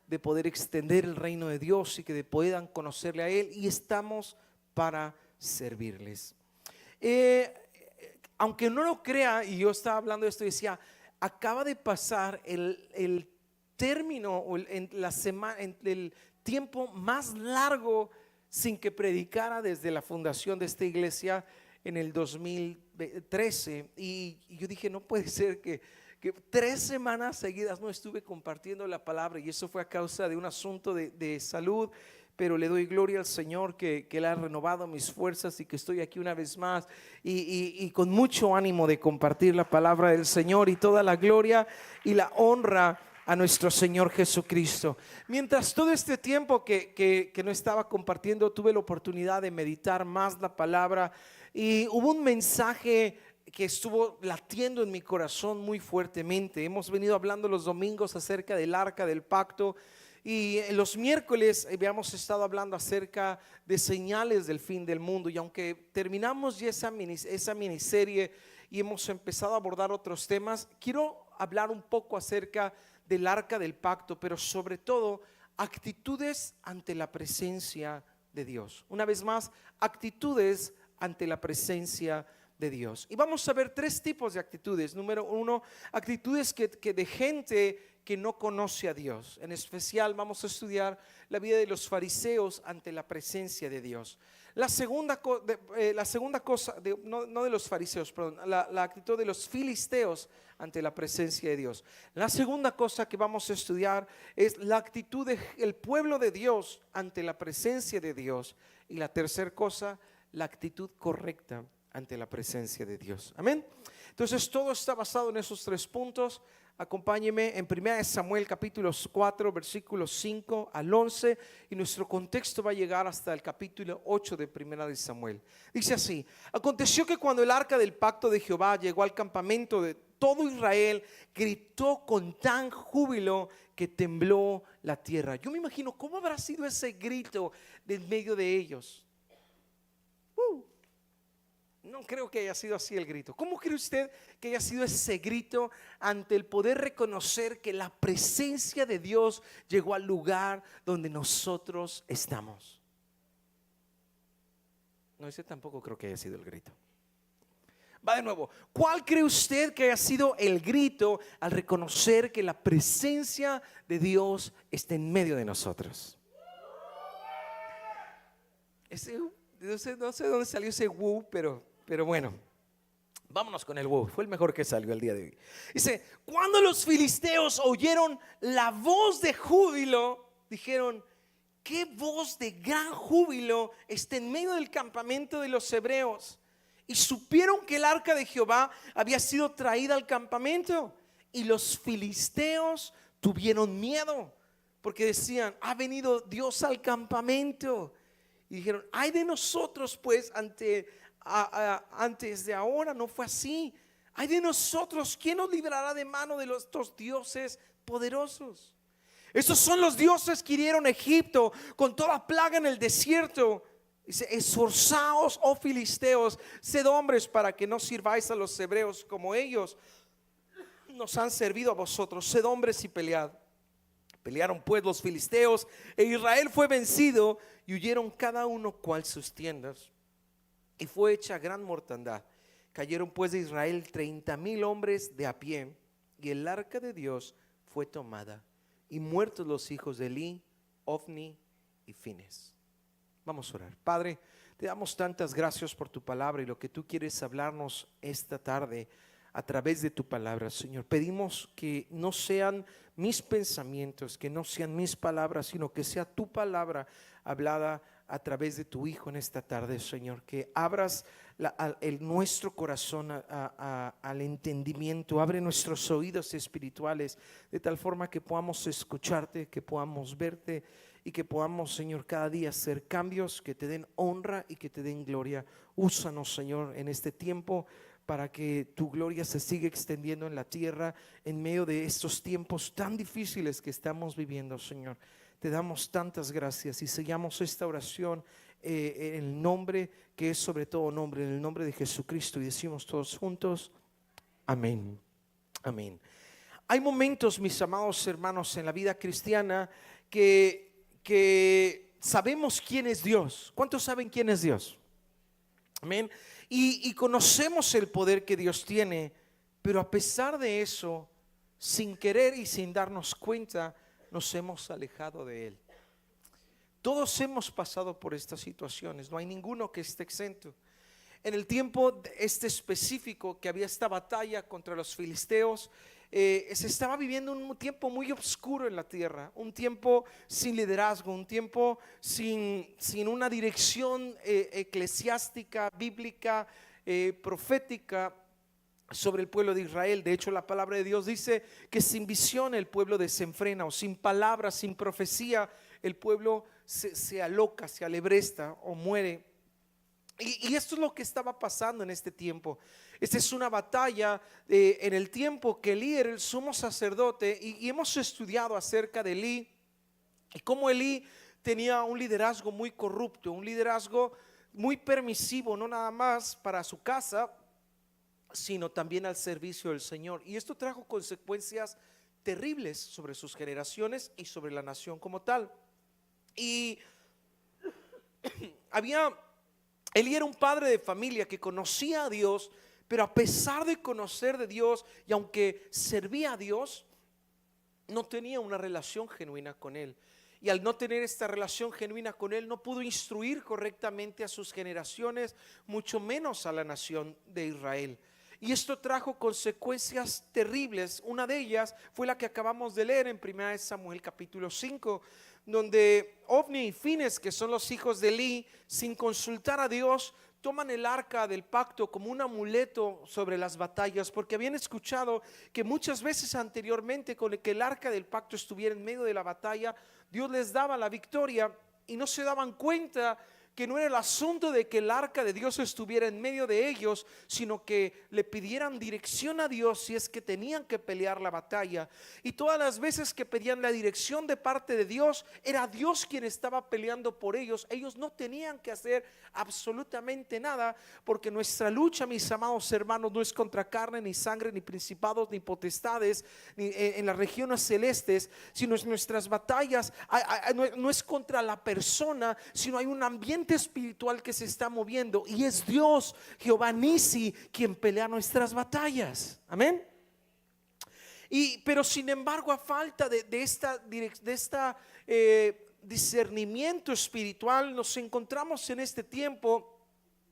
de poder extender el reino de Dios y que puedan conocerle a Él, y estamos para servirles. Aunque no lo crea, y yo estaba hablando de esto y decía, acaba de pasar el término o la semana, el tiempo más largo sin que predicara desde la fundación de esta iglesia en el 2013, y yo dije, no puede ser que 3 semanas seguidas no estuve compartiendo la palabra, y eso fue a causa de un asunto de salud. Pero le doy gloria al Señor que Él ha renovado mis fuerzas y que estoy aquí una vez más y con mucho ánimo de compartir la palabra del Señor, y toda la gloria y la honra a nuestro Señor Jesucristo. Mientras todo este tiempo que no estaba compartiendo, tuve la oportunidad de meditar más la palabra, y hubo un mensaje que estuvo latiendo en mi corazón muy fuertemente. Hemos venido hablando los domingos acerca del arca del pacto, y los miércoles habíamos estado hablando acerca de señales del fin del mundo. Y aunque terminamos ya esa miniserie y hemos empezado a abordar otros temas, quiero hablar un poco acerca del arca del pacto, pero sobre todo actitudes ante la presencia de Dios. Una vez más, actitudes ante la presencia de Dios. Y vamos a ver 3 tipos de actitudes. Número 1, actitudes que de gente que no conoce a Dios. En especial vamos a estudiar la vida de los fariseos ante la presencia de Dios. La segunda cosa, no de los fariseos, perdón, la actitud de los filisteos ante la presencia de Dios. La segunda cosa que vamos a estudiar es la actitud del pueblo de Dios ante la presencia de Dios. Y la tercera cosa, la actitud correcta ante la presencia de Dios. Amén. Entonces todo está basado en esos 3 puntos. Acompáñeme en 1 Samuel capítulo 4 versículos 5 al 11, y nuestro contexto va a llegar hasta el capítulo 8 de 1 Samuel. Dice así: aconteció que cuando el arca del pacto de Jehová llegó al campamento de todo Israel, gritó con tan júbilo que tembló la tierra. Yo me imagino cómo habrá sido ese grito de en medio de ellos. No creo que haya sido así el grito. ¿Cómo cree usted que haya sido ese grito ante el poder reconocer que la presencia de Dios llegó al lugar donde nosotros estamos? No, ese tampoco creo que haya sido el grito. Va de nuevo. ¿Cuál cree usted que haya sido el grito al reconocer que la presencia de Dios está en medio de nosotros? No sé dónde salió ese pero bueno, vámonos con el fue el mejor que salió el día de hoy. Dice: cuando los filisteos oyeron la voz de júbilo, dijeron: ¿qué voz de gran júbilo está en medio del campamento de los hebreos? Y supieron que el arca de Jehová había sido traída al campamento, y los filisteos tuvieron miedo, porque decían: ha venido Dios al campamento. Y dijeron: ay de nosotros, pues antes de ahora no fue así. Ay de nosotros, ¿quién nos librará de mano de estos dioses poderosos? Esos son los dioses que hirieron a Egipto con toda plaga en el desierto. Dice: esforzaos, oh filisteos, sed hombres para que no sirváis a los hebreos como ellos nos han servido a vosotros. Sed hombres y pelead. Pelearon pues los filisteos, e Israel fue vencido, y huyeron cada uno cual sus tiendas, y fue hecha gran mortandad. Cayeron pues de Israel 30,000 hombres de a pie, y el arca de Dios fue tomada, y muertos los hijos de Eli, Ofni y Fines. Vamos a orar. Padre, te damos tantas gracias por tu palabra y lo que tú quieres hablarnos esta tarde a través de tu palabra, Señor. Pedimos que no sean mis pensamientos, que no sean mis palabras, sino que sea tu palabra hablada a través de tu Hijo en esta tarde, Señor. Que abras nuestro corazón al entendimiento, abre nuestros oídos espirituales de tal forma que podamos escucharte, que podamos verte y que podamos, Señor, cada día hacer cambios que te den honra y que te den gloria. Úsanos, Señor, en este tiempo para que tu gloria se siga extendiendo en la tierra en medio de estos tiempos tan difíciles que estamos viviendo, Señor. Te damos tantas gracias y sellamos esta oración en el nombre que es sobre todo nombre, en el nombre de Jesucristo, y decimos todos juntos: amén, amén. Hay momentos, mis amados hermanos, en la vida cristiana que sabemos quién es Dios. ¿Cuántos saben quién es Dios? Amén. Y conocemos el poder que Dios tiene, pero a pesar de eso, sin querer y sin darnos cuenta, nos hemos alejado de Él. Todos hemos pasado por estas situaciones, no hay ninguno que esté exento. En el tiempo específico que había esta batalla contra los filisteos, se estaba viviendo un tiempo muy oscuro en la tierra, un tiempo sin liderazgo, un tiempo sin una dirección eclesiástica, bíblica, profética sobre el pueblo de Israel. De hecho, la palabra de Dios dice que sin visión el pueblo desenfrena, o sin palabra, sin profecía, el pueblo se aloca, se alebresta o muere. Y esto es lo que estaba pasando en este tiempo. Esta es una batalla en el tiempo que Elí era el sumo sacerdote, y hemos estudiado acerca de Elí y cómo Elí tenía un liderazgo muy corrupto, un liderazgo muy permisivo, no nada más para su casa, sino también al servicio del Señor. Y esto trajo consecuencias terribles sobre sus generaciones y sobre la nación como tal. Y Elí era un padre de familia que conocía a Dios, pero a pesar de conocer de Dios y aunque servía a Dios, no tenía una relación genuina con Él. Y al no tener esta relación genuina con Él, no pudo instruir correctamente a sus generaciones, mucho menos a la nación de Israel. Y esto trajo consecuencias terribles. Una de ellas fue la que acabamos de leer en 1 Samuel capítulo 5, donde Ofni y Fines, que son los hijos de Elí, sin consultar a Dios, toman el arca del pacto como un amuleto sobre las batallas, porque habían escuchado que muchas veces anteriormente, con que el arca del pacto estuviera en medio de la batalla, Dios les daba la victoria, y no se daban cuenta que no era el asunto de que el arca de Dios estuviera en medio de ellos, sino que le pidieran dirección a Dios si es que tenían que pelear la batalla. Y todas las veces que pedían la dirección de parte de Dios, era Dios quien estaba peleando por ellos. Ellos no tenían que hacer absolutamente nada, porque nuestra lucha, mis amados hermanos, no es contra carne ni sangre, ni principados, ni potestades, ni en las regiones celestes, sino es nuestras batallas no es contra la persona, sino hay un ambiente espiritual que se está moviendo, y es Dios, Jehová Nisi, quien pelea nuestras batallas. Amén. Pero sin embargo, a falta de esta discernimiento espiritual, nos encontramos en este tiempo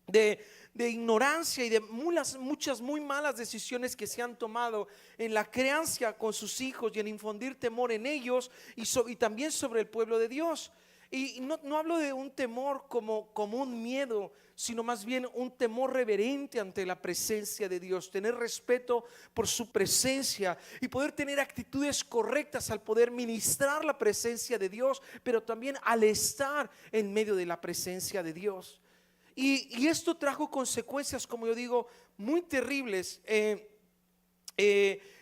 de ignorancia y de muchas muy malas decisiones que se han tomado en la crianza con sus hijos y en infundir temor en ellos y también sobre el pueblo de Dios. Y no hablo de un temor como un miedo, sino más bien un temor reverente ante la presencia de Dios, tener respeto por su presencia y poder tener actitudes correctas al poder ministrar la presencia de Dios, pero también al estar en medio de la presencia de Dios. Y esto trajo consecuencias, como yo digo, muy terribles.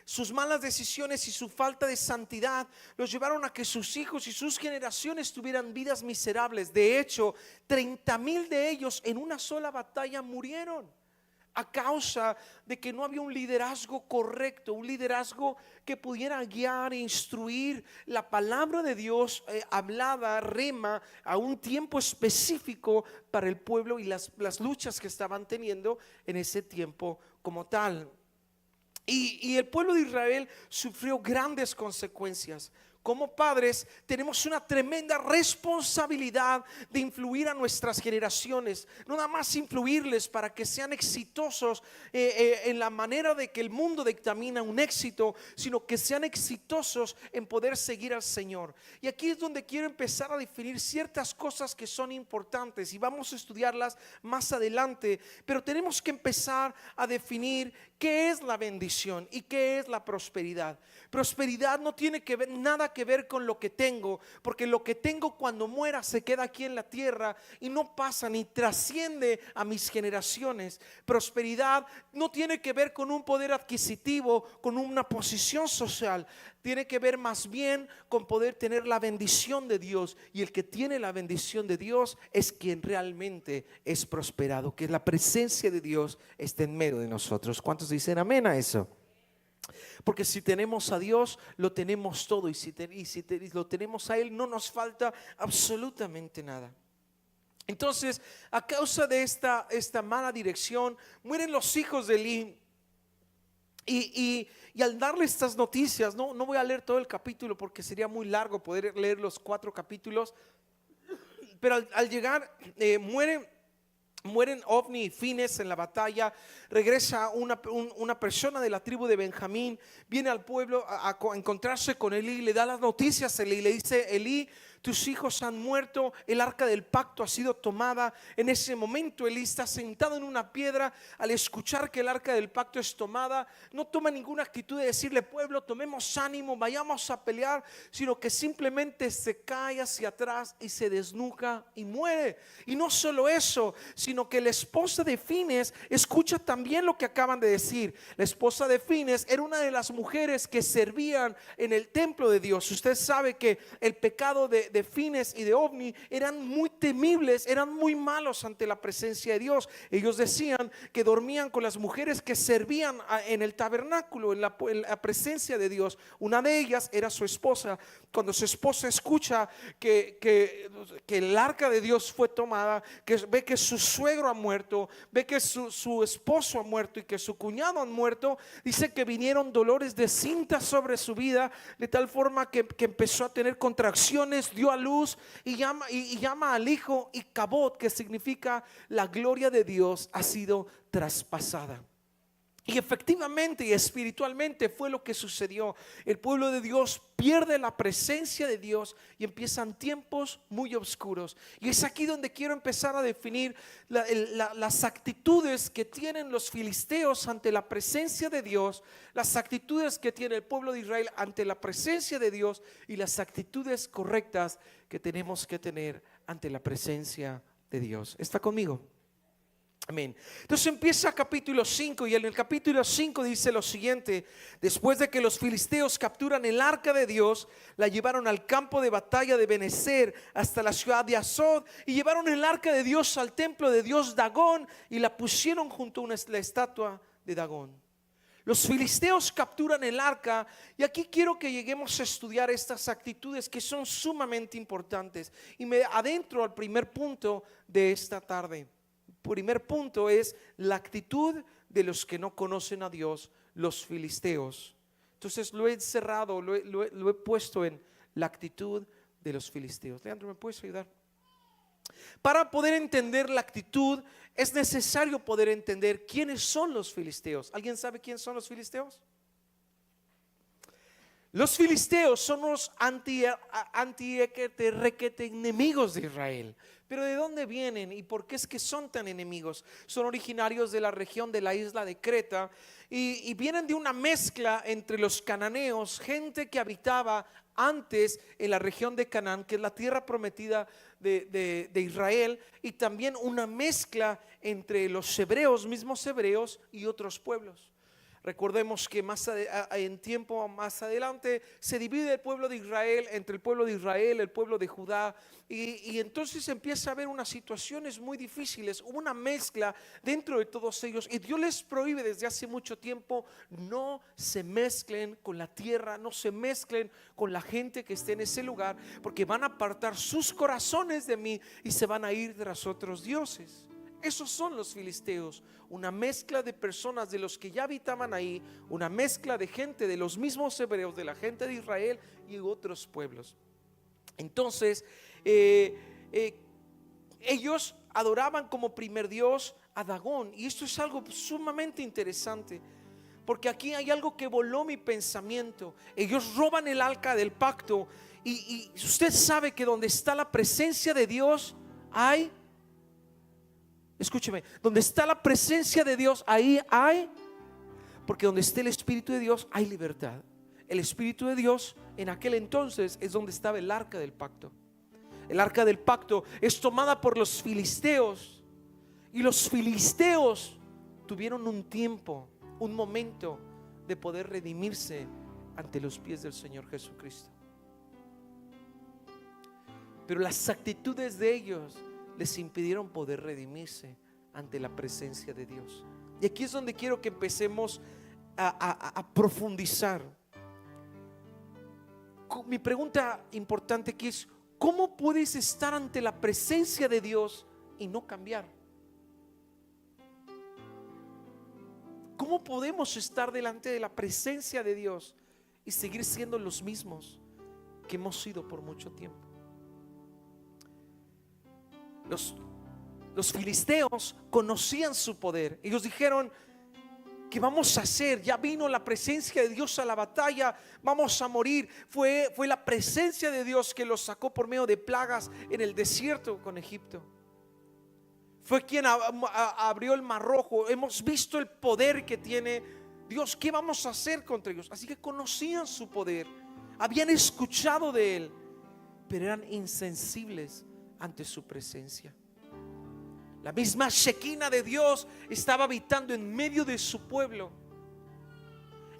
Sus malas decisiones y su falta de santidad los llevaron a que sus hijos y sus generaciones tuvieran vidas miserables. De hecho, 30,000 de ellos en una sola batalla murieron a causa de que no había un liderazgo correcto, un liderazgo que pudiera guiar e instruir la palabra de Dios hablada, rema, a un tiempo específico para el pueblo y las luchas que estaban teniendo en ese tiempo como tal. Y el pueblo de Israel sufrió grandes consecuencias. Como padres tenemos una tremenda responsabilidad de influir a nuestras generaciones, no nada más influirles para que sean exitosos en la manera de que el mundo dictamina un éxito, sino que sean exitosos en poder seguir al Señor. Y aquí es donde quiero empezar a definir ciertas cosas que son importantes y vamos a estudiarlas más adelante, pero tenemos que empezar a definir qué es la bendición y qué es la prosperidad. Prosperidad no tiene nada que ver con lo que tengo, porque lo que tengo cuando muera se queda aquí en la tierra y no pasa ni trasciende a mis generaciones. Prosperidad no tiene que ver con un poder adquisitivo, con una posición social. Tiene que ver más bien con poder tener la bendición de Dios, y el que tiene la bendición de Dios es quien realmente es prosperado, que la presencia de Dios esté en medio de nosotros. ¿Cuántos dicen amén a eso? Porque si tenemos a Dios, lo tenemos todo. Y si lo tenemos a Él, no nos falta absolutamente nada. Entonces, a causa de esta mala dirección, mueren los hijos de Elí. Y al darle estas noticias, no voy a leer todo el capítulo porque sería muy largo poder leer los 4 capítulos. Pero al llegar, mueren Ofni y Fines en la batalla. Regresa una persona de la tribu de Benjamín, viene al pueblo a encontrarse con Elí, le da las noticias a Elí, le dice: Elí, tus hijos han muerto, el arca del pacto ha sido tomada. En ese momento Elí está sentado en una piedra. Al escuchar que el arca del pacto es tomada, no toma ninguna actitud de decirle: pueblo, tomemos ánimo, vayamos a pelear, sino que simplemente se cae hacia atrás y se desnuca y muere. Y no solo eso, sino que la esposa de Fines escucha también lo que acaban de decir. La esposa de Fines era una de las mujeres que servían en el templo de Dios. Usted sabe que el pecado de Fines y de Ofni eran muy temibles, eran muy malos ante la presencia de Dios. Ellos decían que dormían con las mujeres que servían en el tabernáculo, en la presencia de Dios. Una de ellas era su esposa. Cuando su esposa escucha que el arca de Dios fue tomada, que ve que su suegro ha muerto, ve que su esposo ha muerto y que su cuñado han muerto, dice que vinieron dolores de cinta sobre su vida, de tal forma que empezó a tener contracciones, dio a luz y llama al hijo Icabod, que significa la gloria de Dios ha sido traspasada. Y efectivamente y espiritualmente fue lo que sucedió. El pueblo de Dios pierde la presencia de Dios y empiezan tiempos muy oscuros. Y es aquí donde quiero empezar a definir las actitudes que tienen los filisteos ante la presencia de Dios, las actitudes que tiene el pueblo de Israel ante la presencia de Dios y las actitudes correctas que tenemos que tener ante la presencia de Dios. ¿Está conmigo? Amén. Entonces empieza capítulo 5 y en el capítulo 5 dice lo siguiente: después de que los filisteos capturan el arca de Dios, la llevaron al campo de batalla de Benecer hasta la ciudad de Asod, y llevaron el arca de Dios al templo de Dios Dagón y la pusieron junto a la estatua de Dagón. Los filisteos capturan el arca, y aquí quiero que lleguemos a estudiar estas actitudes que son sumamente importantes, y me adentro al primer punto de esta tarde. Primer punto es la actitud de los que no conocen a Dios, los filisteos. Entonces lo he encerrado, lo he puesto en la actitud de los filisteos. Leandro, ¿me puedes ayudar? Para poder entender la actitud es necesario poder entender quiénes son los filisteos. ¿Alguien sabe quiénes son los filisteos? Los filisteos son los enemigos de Israel. Pero ¿de dónde vienen y por qué es que son tan enemigos? Son originarios de la región de la isla de Creta y vienen de una mezcla entre los cananeos, gente que habitaba antes en la región de Canaán, que es la tierra prometida de Israel, y también una mezcla entre los hebreos, mismos hebreos, y otros pueblos. Recordemos que en tiempo más adelante se divide el pueblo de Israel entre el pueblo de Israel, el pueblo de Judá, y entonces empieza a haber unas situaciones muy difíciles, una mezcla dentro de todos ellos, y Dios les prohíbe desde hace mucho tiempo: no se mezclen con la tierra, no se mezclen con la gente que esté en ese lugar, porque van a apartar sus corazones de mí y se van a ir tras otros dioses. Esos son los filisteos, una mezcla de personas de los que ya habitaban ahí, una mezcla de gente de los mismos hebreos, de la gente de Israel y otros pueblos. Entonces ellos adoraban como primer dios a Dagón, y esto es algo sumamente interesante, porque aquí hay algo que voló mi pensamiento. Ellos roban el arca del pacto, y usted sabe que donde está la presencia de Dios hay, escúcheme, donde está la presencia de Dios, ahí hay, porque donde esté el Espíritu de Dios hay libertad. El Espíritu de Dios en aquel entonces es donde estaba el arca del pacto. El arca del pacto es tomada por los filisteos, y los filisteos tuvieron un tiempo, un momento de poder redimirse ante los pies del Señor Jesucristo. Pero las actitudes de ellos les impidieron poder redimirse ante la presencia de Dios. Y aquí es donde quiero que empecemos a profundizar. Mi pregunta importante aquí es: ¿cómo puedes estar ante la presencia de Dios y no cambiar? ¿Cómo podemos estar delante de la presencia de Dios y seguir siendo los mismos que hemos sido por mucho tiempo? Los filisteos conocían su poder. Ellos dijeron: ¿qué vamos a hacer? Ya vino la presencia de Dios a la batalla, vamos a morir. Fue la presencia de Dios que los sacó por medio de plagas en el desierto con Egipto. Fue quien abrió el mar rojo. Hemos visto el poder que tiene Dios. ¿Qué vamos a hacer contra ellos? Así que conocían su poder, habían escuchado de Él, pero eran insensibles ante su presencia. La misma Shekinah de Dios estaba habitando en medio de su pueblo,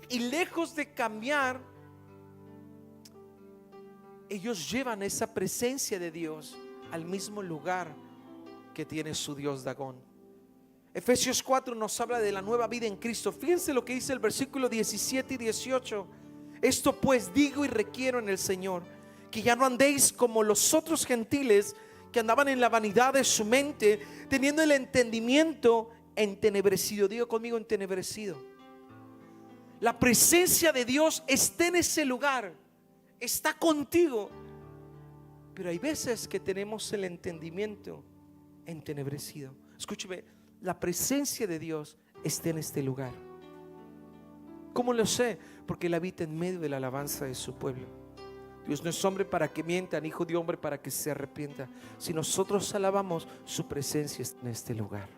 y lejos de cambiar, ellos llevan esa presencia de Dios al mismo lugar que tiene su dios Dagón. Efesios 4 nos habla de la nueva vida en Cristo. Fíjense lo que dice el versículo 17 y 18. Esto pues digo y requiero en el Señor, que ya no andéis como los otros gentiles, que andaban en la vanidad de su mente, teniendo el entendimiento entenebrecido. Digo conmigo: entenebrecido. La presencia de Dios está en ese lugar, está contigo, pero hay veces que tenemos el entendimiento entenebrecido. Escúcheme, la presencia de Dios está en este lugar. ¿Cómo lo sé? Porque Él habita en medio de la alabanza de su pueblo. Dios no es hombre para que mienta, ni hijo de hombre para que se arrepienta. Si nosotros alabamos, su presencia está en este lugar.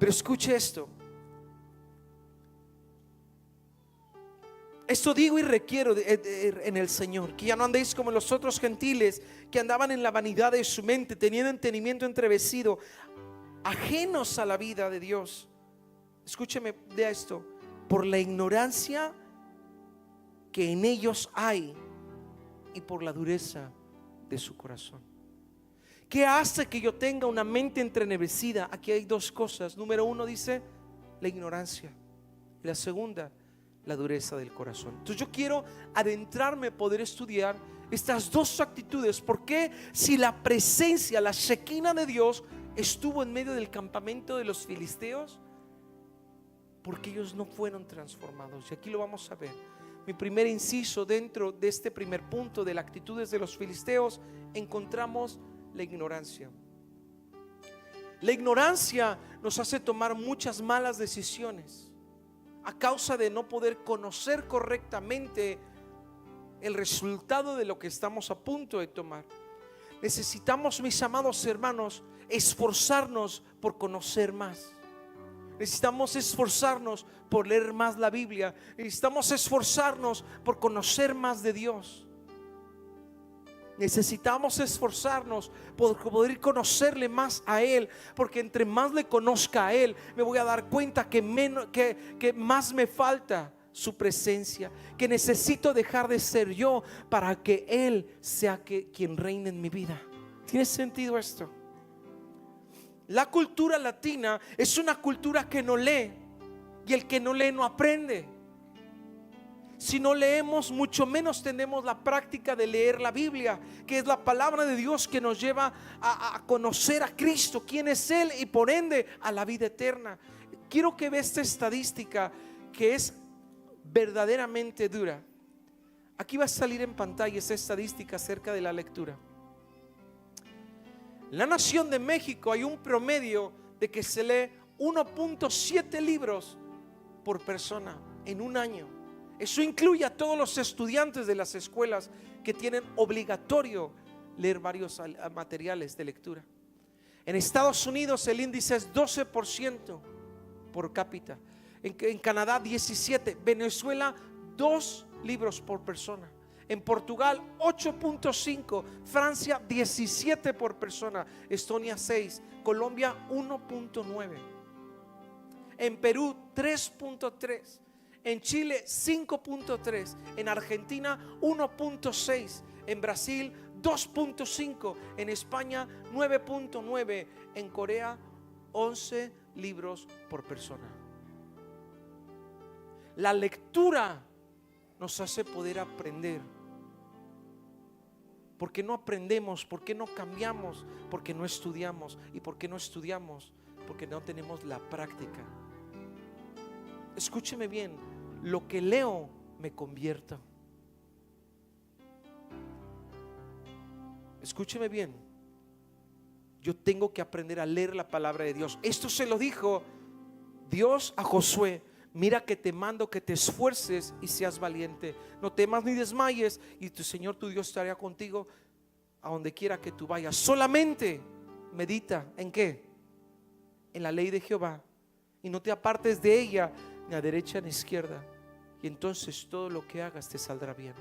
Pero escuche esto: esto digo y requiero en el Señor, que ya no andéis como los otros gentiles, que andaban en la vanidad de su mente, teniendo entendimiento entrevecido, ajenos a la vida de Dios. Escúcheme de esto: por la ignorancia que en ellos hay y por la dureza de su corazón. ¿Qué hace que yo tenga una mente entretenebrecida? Aquí hay dos cosas. Número uno, dice la ignorancia, y la segunda, la dureza del corazón. Entonces yo quiero adentrarme, poder estudiar estas dos actitudes. ¿Por qué? Si la presencia, la Shekinah de Dios estuvo en medio del campamento de los filisteos, porque ellos no fueron transformados. Y aquí lo vamos a ver. Mi primer inciso dentro de este primer punto de las actitudes de los filisteos, encontramos la ignorancia. La ignorancia nos hace tomar muchas malas decisiones a causa de no poder conocer correctamente el resultado de lo que estamos a punto de tomar. Necesitamos, mis amados hermanos, esforzarnos por conocer más. Necesitamos esforzarnos por leer más la Biblia. Necesitamos esforzarnos por conocer más de Dios. Necesitamos esforzarnos por poder conocerle más a Él, porque entre más le conozca a Él, me voy a dar cuenta que más me falta su presencia, que necesito dejar de ser yo para que Él sea quien reine en mi vida. ¿Tiene sentido esto? La cultura latina es una cultura que no lee, y el que no lee no aprende. Si no leemos, mucho menos tenemos la práctica de leer la Biblia, que es la palabra de Dios que nos lleva a conocer a Cristo, quién es Él, y por ende a la vida eterna. Quiero que vea esta estadística que es verdaderamente dura. Aquí va a salir en pantalla esa estadística acerca de la lectura. En la nación de México hay un promedio de que se lee 1.7 libros por persona en un año. Eso incluye a todos los estudiantes de las escuelas que tienen obligatorio leer varios materiales de lectura. En Estados Unidos el índice es 12% por cápita. En Canadá 17%. Venezuela 2 libros por persona. En Portugal 8.5, Francia 17 por persona, Estonia 6, Colombia 1.9, en Perú 3.3, en Chile 5.3, en Argentina 1.6, en Brasil 2.5, en España 9.9, en Corea 11 libros por persona. La lectura nos hace poder aprender. ¿Por qué no aprendemos? ¿Por qué no cambiamos? Porque no estudiamos. ¿Y por qué no estudiamos? Porque no tenemos la práctica. Escúcheme bien, lo que leo me convierto. Escúcheme bien, yo tengo que aprender a leer la palabra de Dios. Esto se lo dijo Dios a Josué: mira que te mando que te esfuerces y seas valiente, no temas ni desmayes, y tu Señor tu Dios estará contigo a donde quiera que tú vayas. Solamente medita ¿en qué? En la ley de Jehová, y no te apartes de ella ni a derecha ni a izquierda, y entonces todo lo que hagas te saldrá bien.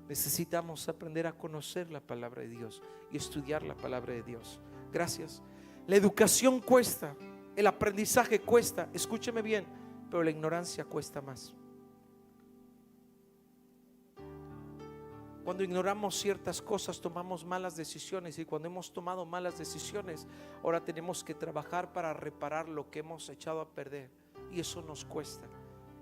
Necesitamos aprender a conocer la palabra de Dios y estudiar la palabra de Dios. Gracias. La educación cuesta, el aprendizaje cuesta, escúcheme bien, pero la ignorancia cuesta más. Cuando ignoramos ciertas cosas, tomamos malas decisiones, y cuando hemos tomado malas decisiones, ahora tenemos que trabajar para reparar lo que hemos echado a perder, y eso nos cuesta,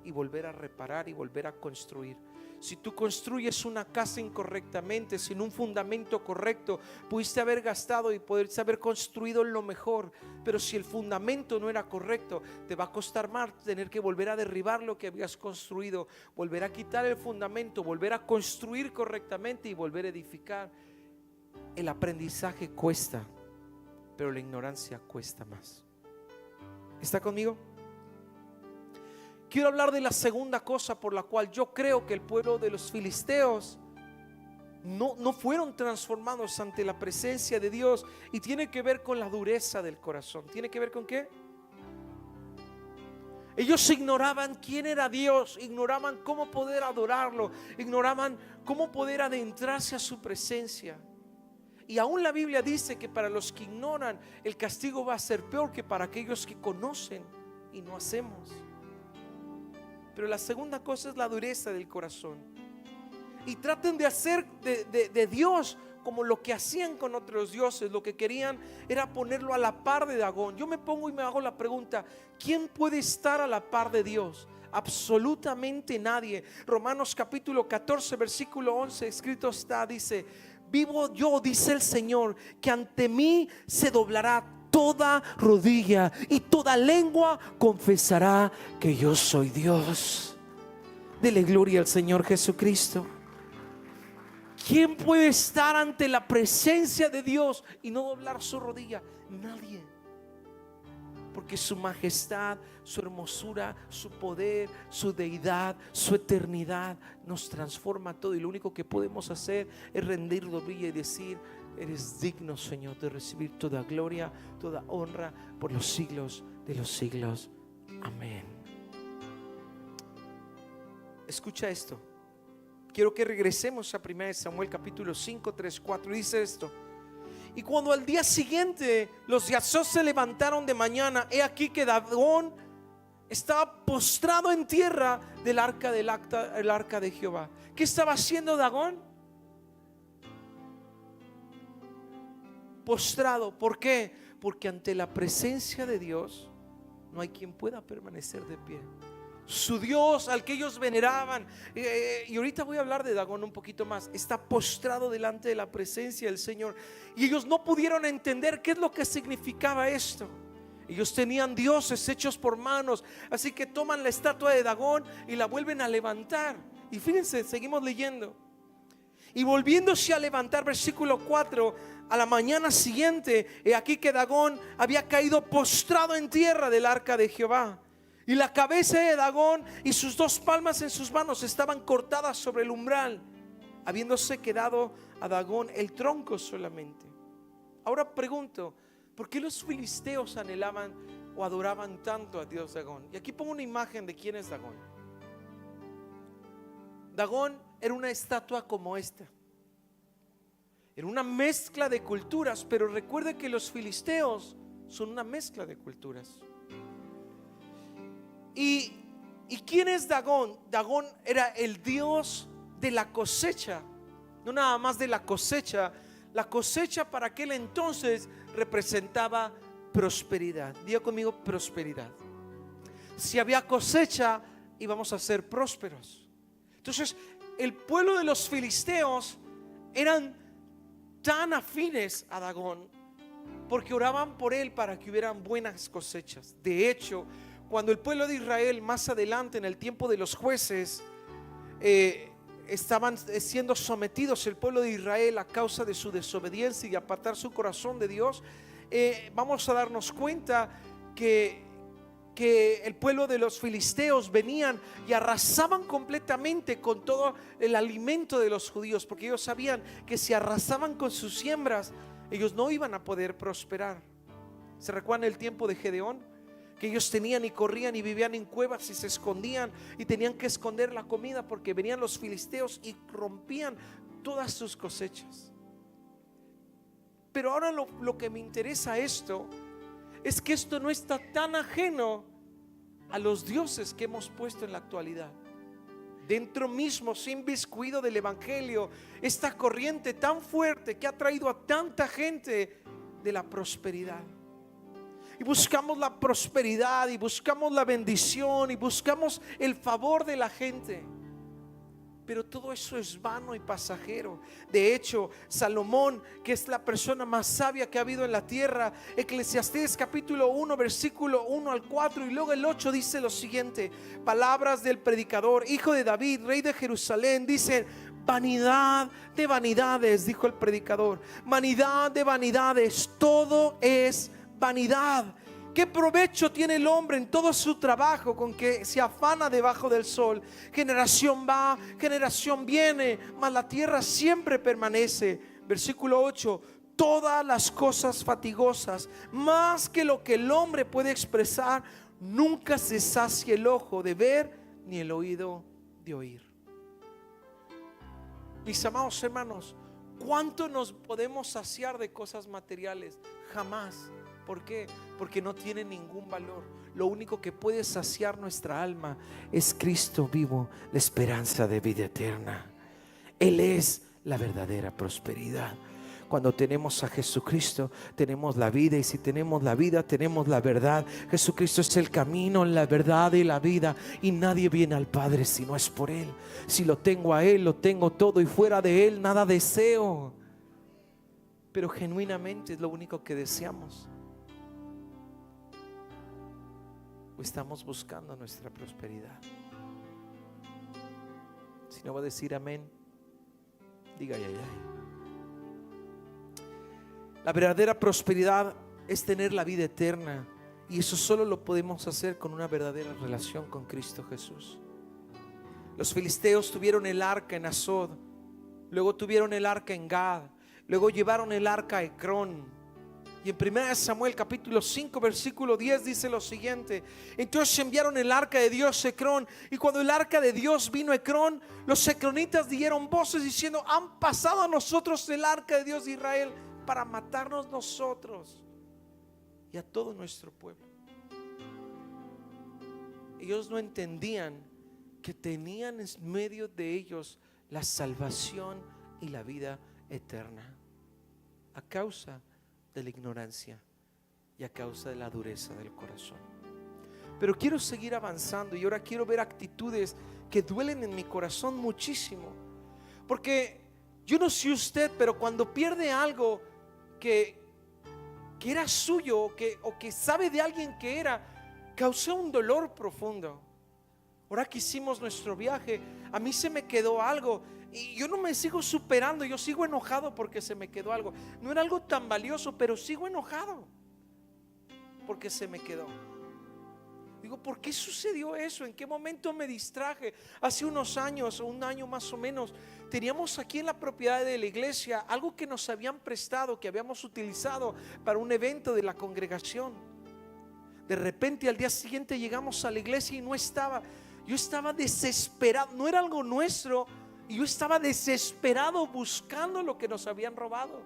y volver a reparar y volver a construir. Si tú construyes una casa incorrectamente, sin un fundamento correcto, pudiste haber gastado y poderse haber construido lo mejor, pero si el fundamento no era correcto, te va a costar más tener que volver a derribar lo que habías construido, volver a quitar el fundamento, volver a construir correctamente y volver a edificar. El aprendizaje cuesta, pero la ignorancia cuesta más. ¿Está conmigo? Quiero hablar de la segunda cosa por la cual yo creo que el pueblo de los filisteos no fueron transformados ante la presencia de Dios, y tiene que ver con la dureza del corazón. ¿Tiene que ver con qué? Ellos ignoraban quién era Dios, ignoraban cómo poder adorarlo, ignoraban cómo poder adentrarse a su presencia. Y aún la Biblia dice que para los que ignoran, el castigo va a ser peor que para aquellos que conocen y no hacemos. Pero la segunda cosa es la dureza del corazón. Y traten de hacer de Dios como lo que hacían con otros dioses. Lo que querían era ponerlo a la par de Dagón. Yo me pongo y me hago la pregunta: ¿quién puede estar a la par de Dios? Absolutamente nadie. Romanos capítulo 14 versículo 11 escrito está, dice: vivo yo, dice el Señor, que ante mí se doblará toda rodilla y toda lengua confesará que yo soy Dios. Dele gloria al Señor Jesucristo. ¿Quién puede estar ante la presencia de Dios y no doblar su rodilla? Nadie. Porque su majestad, su hermosura, su poder, su deidad, su eternidad nos transforma todo, y lo único que podemos hacer es rendir rodilla y decir: eres digno, Señor, de recibir toda gloria, toda honra por los siglos de los siglos. Amén. Escucha esto. Quiero que regresemos a 1 Samuel capítulo 5, 3, 4. Dice esto: y cuando al día siguiente los de Azor se levantaron de mañana, he aquí que Dagón estaba postrado en tierra del arca de Jehová. ¿Qué estaba haciendo Dagón? Postrado. ¿Por qué? Porque ante la presencia de Dios no hay quien pueda permanecer de pie. Su Dios al que ellos veneraban, y ahorita voy a hablar de Dagón un poquito más, está postrado delante de la presencia del Señor, y ellos no pudieron entender qué es lo que significaba esto. Ellos tenían dioses hechos por manos, así que toman la estatua de Dagón y la vuelven a levantar. Y fíjense, seguimos leyendo: y volviéndose a levantar, versículo 4, a la mañana siguiente, he aquí que Dagón había caído postrado en tierra del arca de Jehová, y la cabeza de Dagón y sus 2 palmas en sus manos estaban cortadas sobre el umbral, habiéndose quedado a Dagón el tronco solamente. Ahora pregunto: ¿por qué los filisteos anhelaban o adoraban tanto a Dios Dagón? Y aquí pongo una imagen de quién es Dagón. Dagón era una estatua como esta. Era una mezcla de culturas, pero recuerde que los filisteos son una mezcla de culturas. ¿Y quién es Dagón? Dagón era el dios de la cosecha. No nada más de la cosecha. La cosecha para aquel entonces representaba prosperidad. Diga conmigo: prosperidad. si había cosecha, íbamos a ser prósperos. Entonces, el pueblo de los filisteos eran tan afines a Dagón porque oraban por él para que hubieran buenas cosechas. De hecho, cuando el pueblo de Israel más adelante en el tiempo de los jueces estaban siendo sometidos, el pueblo de Israel, a causa de su desobediencia y apartar su corazón de Dios, vamos a darnos cuenta que el pueblo de los filisteos venían y arrasaban completamente con todo el alimento de los judíos, porque ellos sabían que si arrasaban con sus siembras, ellos no iban a poder prosperar. ¿Se recuerdan el tiempo de Gedeón? Que ellos tenían y corrían y vivían en cuevas y se escondían y tenían que esconder la comida porque venían los filisteos y rompían todas sus cosechas. Pero ahora lo que me interesa esto es que esto no está tan ajeno a los dioses que hemos puesto en la actualidad. Dentro mismo, sin descuido del evangelio, esta corriente tan fuerte que ha traído a tanta gente de la prosperidad. Y buscamos la prosperidad y buscamos la bendición y buscamos el favor de la gente. Pero todo eso es vano y pasajero. De hecho, Salomón, que es la persona más sabia que ha habido en la tierra, Eclesiastés capítulo 1 versículo 1 al 4 y luego el 8 dice lo siguiente: palabras del predicador, hijo de David, rey de Jerusalén, dice: vanidad de vanidades, dijo el predicador, vanidad de vanidades, todo es vanidad. ¿Qué provecho tiene el hombre en todo su trabajo con que se afana debajo del sol? Generación va, generación viene, mas la tierra siempre permanece. Versículo 8: todas las cosas fatigosas, más que lo que el hombre puede expresar, nunca se sacia el ojo de ver ni el oído de oír. Mis amados hermanos, ¿cuánto nos podemos saciar de cosas materiales? Jamás. ¿Por qué? Porque no tiene ningún valor. Lo único que puede saciar nuestra alma es Cristo vivo, la esperanza de vida eterna. Él es la verdadera prosperidad. Cuando tenemos a Jesucristo, tenemos la vida, y si tenemos la vida, tenemos la verdad. Jesucristo es el camino, la verdad y la vida, y nadie viene al Padre si no es por Él. Si lo tengo a Él, lo tengo todo, y fuera de Él nada deseo. Pero genuinamente es lo único que deseamos. ¿O estamos buscando nuestra prosperidad? Si no va a decir amén, diga ay, ay, ay. La verdadera prosperidad es tener la vida eterna, y eso solo lo podemos hacer con una verdadera relación con Cristo Jesús. Los filisteos tuvieron el arca en Asod, luego tuvieron el arca en Gad, luego llevaron el arca a Ecrón. Y en 1 Samuel capítulo 5 versículo 10 dice lo siguiente: entonces enviaron el arca de Dios a Ecrón, y cuando el arca de Dios vino a Ecrón, los ecronitas dieron voces diciendo: han pasado a nosotros el arca de Dios de Israel para matarnos nosotros y a todo nuestro pueblo. Ellos no entendían que tenían en medio de ellos la salvación y la vida eterna, a causa de la ignorancia y a causa de la dureza del corazón. Pero quiero seguir avanzando, y ahora quiero ver actitudes que duelen en mi corazón muchísimo, porque yo no sé usted, pero cuando pierde algo que era suyo, o que sabe de alguien que era, causó un dolor profundo. Ahora que hicimos nuestro viaje, a mí se me quedó algo y yo no me sigo superando. Yo sigo enojado porque se me quedó algo. No era algo tan valioso, pero sigo enojado porque se me quedó. Digo, ¿por qué sucedió eso? ¿En qué momento me distraje? Hace unos años, o un año más o menos, teníamos aquí en la propiedad de la iglesia algo que nos habían prestado, que habíamos utilizado para un evento de la congregación. De repente al día siguiente llegamos a la iglesia y no estaba. Yo estaba desesperado, no era algo nuestro, y yo estaba desesperado buscando lo que nos habían robado.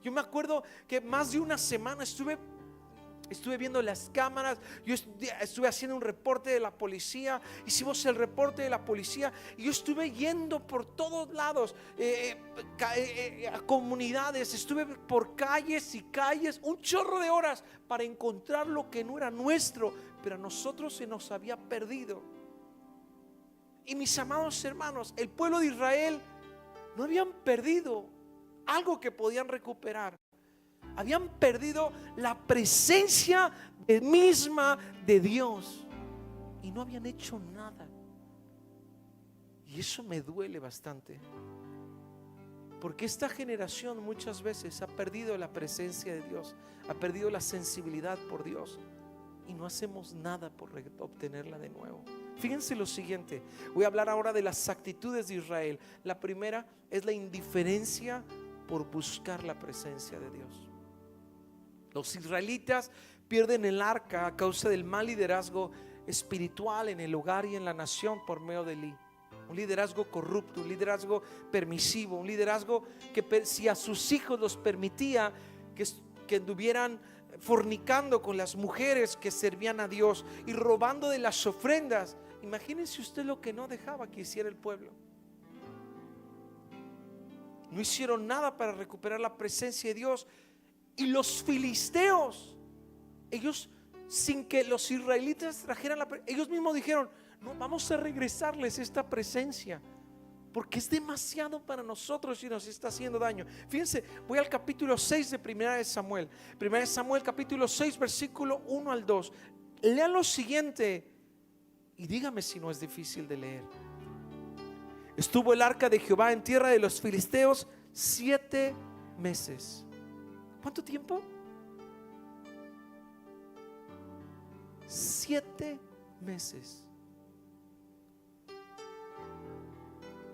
Yo me acuerdo que más de una semana estuve viendo las cámaras, yo estuve haciendo un reporte de la policía, hicimos el reporte de la policía, y yo estuve yendo por todos lados, a comunidades, estuve por calles y calles, un chorro de horas para encontrar lo que no era nuestro, pero a nosotros se nos había perdido. Y mis amados hermanos, el pueblo de Israel no habían perdido algo que podían recuperar. Habían perdido la presencia misma de Dios y no habían hecho nada. Y eso me duele bastante, porque esta generación muchas veces ha perdido la presencia de Dios, ha perdido la sensibilidad por Dios, y no hacemos nada por obtenerla de nuevo. Fíjense lo siguiente, voy a hablar ahora de las actitudes de Israel. La primera es la indiferencia por buscar la presencia de Dios. Los israelitas pierden el arca a causa del mal liderazgo espiritual en el hogar y en la nación por medio de Elí. Un liderazgo corrupto, un liderazgo permisivo, un liderazgo que si a sus hijos los permitía que anduvieran fornicando con las mujeres que servían a Dios y robando de las ofrendas. Imagínense usted lo que no dejaba que hiciera el pueblo. No hicieron nada para recuperar la presencia de Dios. Y los filisteos, ellos, sin que los israelitas trajeran ellos mismos dijeron: no, vamos a regresarles esta presencia, porque es demasiado para nosotros y nos está haciendo daño. Fíjense, voy al capítulo 6 de Primera de Samuel. Primera de Samuel, capítulo 6, versículo 1 al 2. Lean lo siguiente y dígame si no es difícil de leer. Estuvo el arca de Jehová en tierra de los filisteos 7 meses. ¿Cuánto tiempo? 7 meses.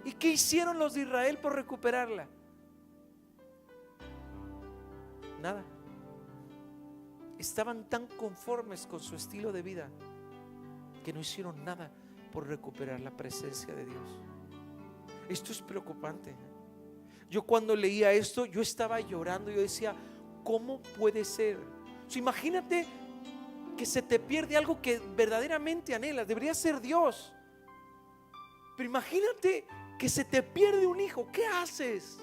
¿Y qué hicieron los de Israel por recuperarla? Nada. Estaban tan conformes con su estilo de vida que no hicieron nada por recuperar la presencia de Dios. Esto es preocupante. Yo cuando leía esto, yo estaba llorando. Yo decía: ¿cómo puede ser? O sea, imagínate que se te pierde algo que verdaderamente anhelas. Debería ser Dios. Pero imagínate que se te pierde un hijo. ¿Qué haces?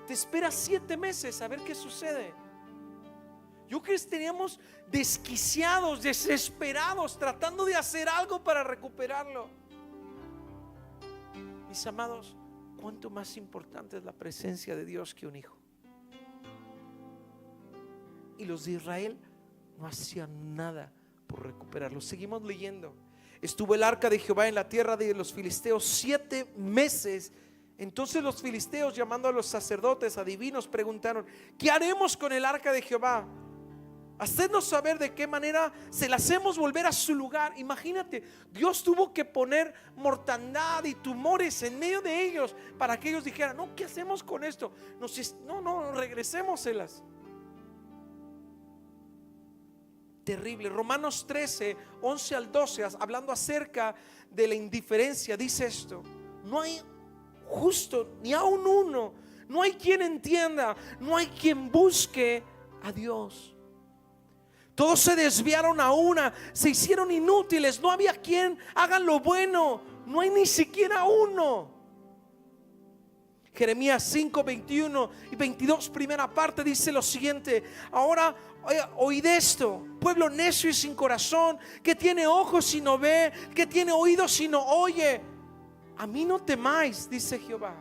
Te esperas 7 meses a ver qué sucede. Yo creo que estaríamos desquiciados, desesperados, tratando de hacer algo para recuperarlo. Mis amados, ¿cuánto más importante es la presencia de Dios que un hijo? Y los de Israel no hacían nada por recuperarlo. Seguimos leyendo. Estuvo el arca de Jehová en la tierra de los filisteos 7 meses. Entonces los filisteos, llamando a los sacerdotes, adivinos, preguntaron: ¿qué haremos con el arca de Jehová? Hacednos saber de qué manera se la hacemos volver a su lugar. Imagínate, Dios tuvo que poner mortandad y tumores en medio de ellos para que ellos dijeran: no, ¿qué hacemos con esto? No, regresémoselas. Terrible. Romanos 13, 11 al 12, hablando acerca de la indiferencia, dice esto: no hay justo ni aun uno, no hay quien entienda, no hay quien busque a Dios. Todos se desviaron a una, se hicieron inútiles, no había quien haga lo bueno, no hay ni siquiera uno. Jeremías 5, 21 y 22, primera parte, dice lo siguiente: ahora oíd esto, pueblo necio y sin corazón, que tiene ojos y no ve, que tiene oídos y no oye. A mí no temáis, dice Jehová.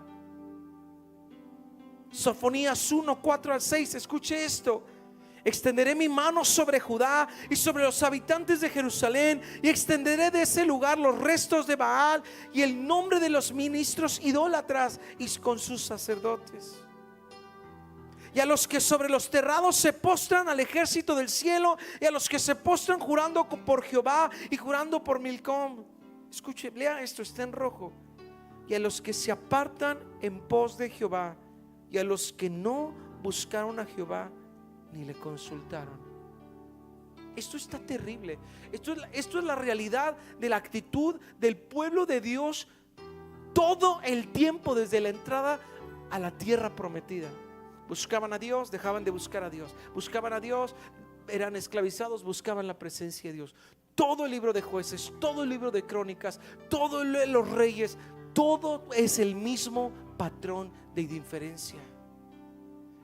Sofonías 1, 4 al 6, escuche esto: extenderé mi mano sobre Judá y sobre los habitantes de Jerusalén, y extenderé de ese lugar los restos de Baal y el nombre de los ministros idólatras y con sus sacerdotes. Y a los que sobre los terrados se postran al ejército del cielo, y a los que se postran jurando por Jehová y jurando por Milcom. Escuche, lea esto, está en rojo. Y a los que se apartan en pos de Jehová, y a los que no buscaron a Jehová ni le consultaron. Esto está terrible. Esto es la realidad de la actitud del pueblo de Dios todo el tiempo, desde la entrada a la tierra prometida. Buscaban a Dios, dejaban de buscar a Dios. Buscaban a Dios, eran esclavizados, buscaban la presencia de Dios. Todo el libro de Jueces, todo el libro de Crónicas, todos los reyes, todo es el mismo patrón de indiferencia.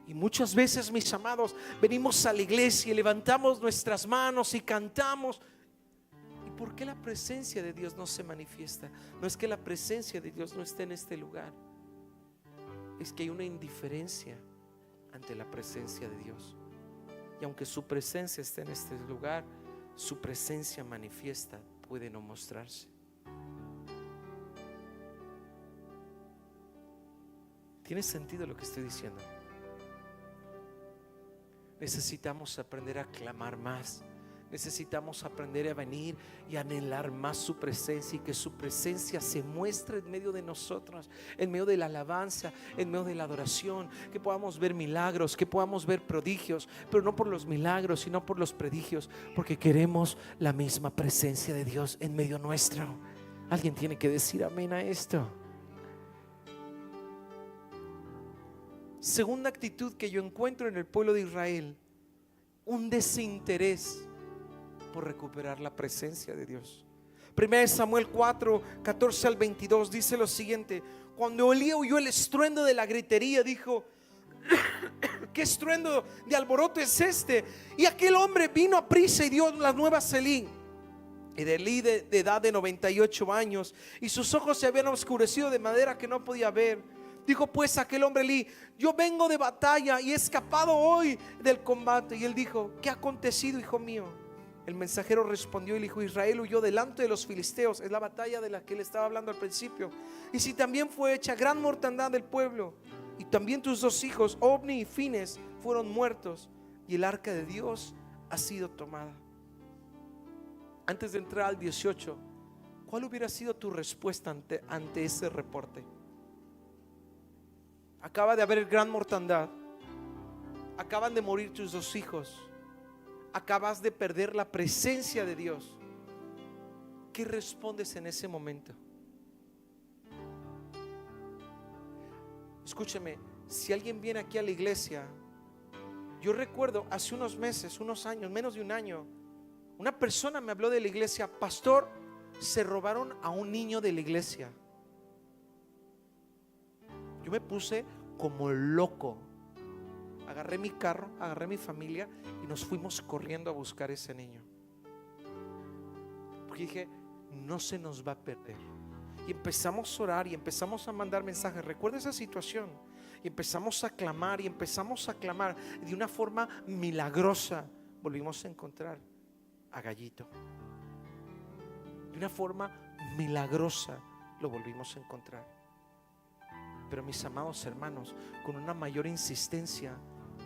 Y muchas veces, mis amados, venimos a la iglesia y levantamos nuestras manos y cantamos. ¿Y por qué la presencia de Dios no se manifiesta? No es que la presencia de Dios no esté en este lugar, es que hay una indiferencia ante la presencia de Dios. Y aunque su presencia esté en este lugar, su presencia manifiesta puede no mostrarse. ¿Tiene sentido lo que estoy diciendo? Necesitamos aprender a clamar más. Necesitamos aprender a venir y anhelar más su presencia, y que su presencia se muestre en medio de nosotros, en medio de la alabanza, en medio de la adoración, que podamos ver milagros, que podamos ver prodigios, pero no por los milagros, sino por los prodigios, porque queremos la misma presencia de Dios en medio nuestro. Alguien tiene que decir amén a esto. Segunda actitud que yo encuentro en el pueblo de Israel: un desinterés por recuperar la presencia de Dios. 1 Samuel 4, 14 al 22 dice lo siguiente: cuando Elías oyó el estruendo de la gritería, dijo: ¿qué estruendo de alboroto es este? Y aquel hombre vino a prisa y dio las nuevas a Elí. Y de Elí, de edad de 98 años, y sus ojos se habían oscurecido de manera que no podía ver. Dijo pues aquel hombre Elí: yo vengo de batalla y he escapado hoy del combate. Y él dijo: ¿qué ha acontecido, hijo mío? El mensajero respondió y le dijo: Israel huyó delante de los filisteos. Es la batalla de la que él estaba hablando al principio. Y si también fue hecha gran mortandad del pueblo, y también tus dos hijos, Ofni y Fines, fueron muertos, y el arca de Dios ha sido tomada. Antes de entrar al 18, ¿cuál hubiera sido tu respuesta ante ese reporte? Acaba de haber gran mortandad, acaban de morir tus dos hijos, acabas de perder la presencia de Dios. ¿Qué respondes en ese momento? Escúcheme, si alguien viene aquí a la iglesia, yo recuerdo hace unos meses, unos años, menos de un año, una persona me habló de la iglesia: pastor, se robaron a un niño de la iglesia. Yo me puse como loco. Agarré mi carro, agarré mi familia y nos fuimos corriendo a buscar ese niño, porque dije: no se nos va a perder. Y empezamos a orar y empezamos a mandar mensajes. Recuerda esa situación. Y empezamos a clamar y empezamos a clamar. De una forma milagrosa volvimos a encontrar a Gallito. De una forma milagrosa lo volvimos a encontrar. Pero mis amados hermanos, con una mayor insistencia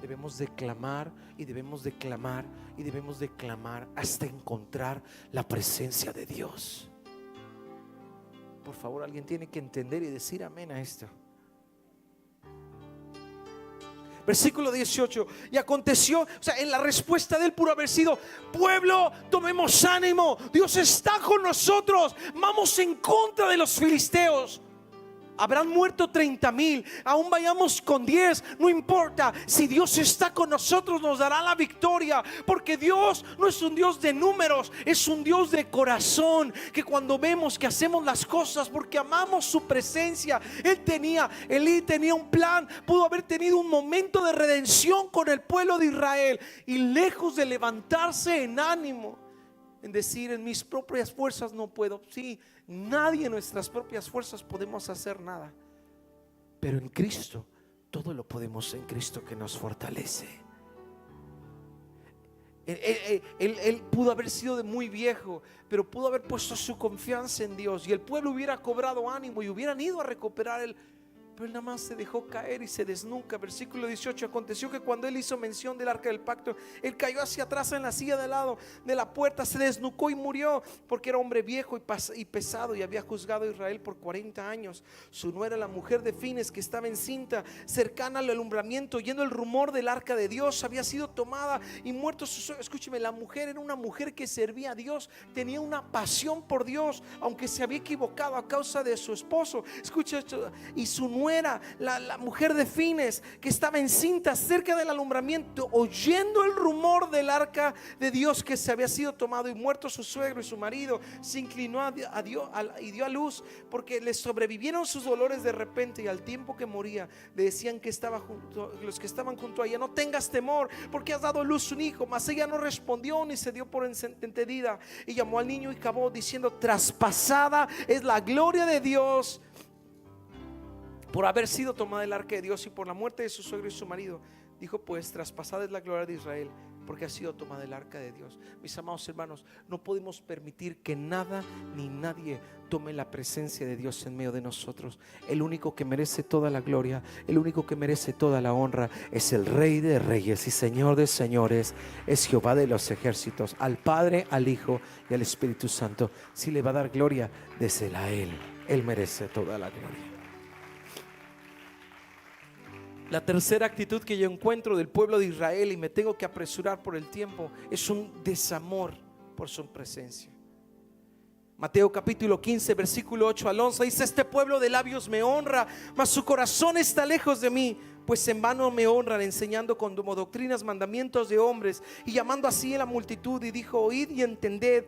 debemos de clamar y debemos de clamar y debemos de clamar hasta encontrar la presencia de Dios. Por favor, alguien tiene que entender y decir amén a esto. Versículo 18. Y aconteció, o sea, en la respuesta de él pudo haber sido: pueblo, tomemos ánimo, Dios está con nosotros, vamos en contra de los filisteos. Habrán muerto 30,000, aún vayamos con 10, no importa. Si Dios está con nosotros, nos dará la victoria, porque Dios no es un Dios de números, es un Dios de corazón. Que cuando vemos que hacemos las cosas porque amamos su presencia. Elí tenía un plan, pudo haber tenido un momento de redención con el pueblo de Israel, y lejos de levantarse en ánimo, en decir: en mis propias fuerzas no puedo. Sí, nadie en nuestras propias fuerzas podemos hacer nada, pero en Cristo todo lo podemos, en Cristo que nos fortalece. Él pudo haber sido de muy viejo, pero pudo haber puesto su confianza en Dios, y el pueblo hubiera cobrado ánimo y hubieran ido a recuperar pero él nada más se dejó caer y se desnuca. Versículo 18. Aconteció que cuando él hizo mención del arca del pacto, él cayó hacia atrás en la silla de lado de la puerta, se desnucó y murió, porque era hombre viejo y pesado, y había juzgado a Israel por 40 años. Su nuera, la mujer de Fines, que estaba encinta, cercana al alumbramiento, oyendo el rumor del arca de Dios, había sido tomada y muerto sus ojos. Escúcheme, la mujer era una mujer que servía a Dios, tenía una pasión por Dios, aunque se había equivocado a causa de su esposo. Escucha esto: y su nuera nuera, la mujer de Fines, que estaba encinta cerca del alumbramiento, oyendo el rumor del arca de Dios que se había sido tomado y muerto su suegro y su marido, se inclinó a Dios y dio a luz, porque le sobrevivieron sus dolores de repente, y al tiempo que moría le decían que los que estaban junto a ella: no tengas temor, porque has dado a luz un hijo. Mas ella no respondió ni se dio por entendida, y llamó al niño y cavó, diciendo: traspasada es la gloria de Dios por haber sido tomada el arca de Dios y por la muerte de su suegro y su marido. Dijo pues: traspasada es la gloria de Israel porque ha sido tomada el arca de Dios. Mis amados hermanos, no podemos permitir que nada ni nadie tome la presencia de Dios en medio de nosotros. El único que merece toda la gloria, el único que merece toda la honra, es el Rey de Reyes y Señor de Señores, es Jehová de los ejércitos. Al Padre, al Hijo y al Espíritu Santo, si le va a dar gloria, désela a Él. Él merece toda la gloria. La tercera actitud que yo encuentro del pueblo de Israel, y me tengo que apresurar por el tiempo, es un desamor por su presencia. Mateo capítulo 15 versículo 8 al 11 dice: este pueblo de labios me honra, mas su corazón está lejos de mí. Pues en vano me honran, enseñando como doctrinas mandamientos de hombres, y llamando así a la multitud. Y dijo: oíd y entended,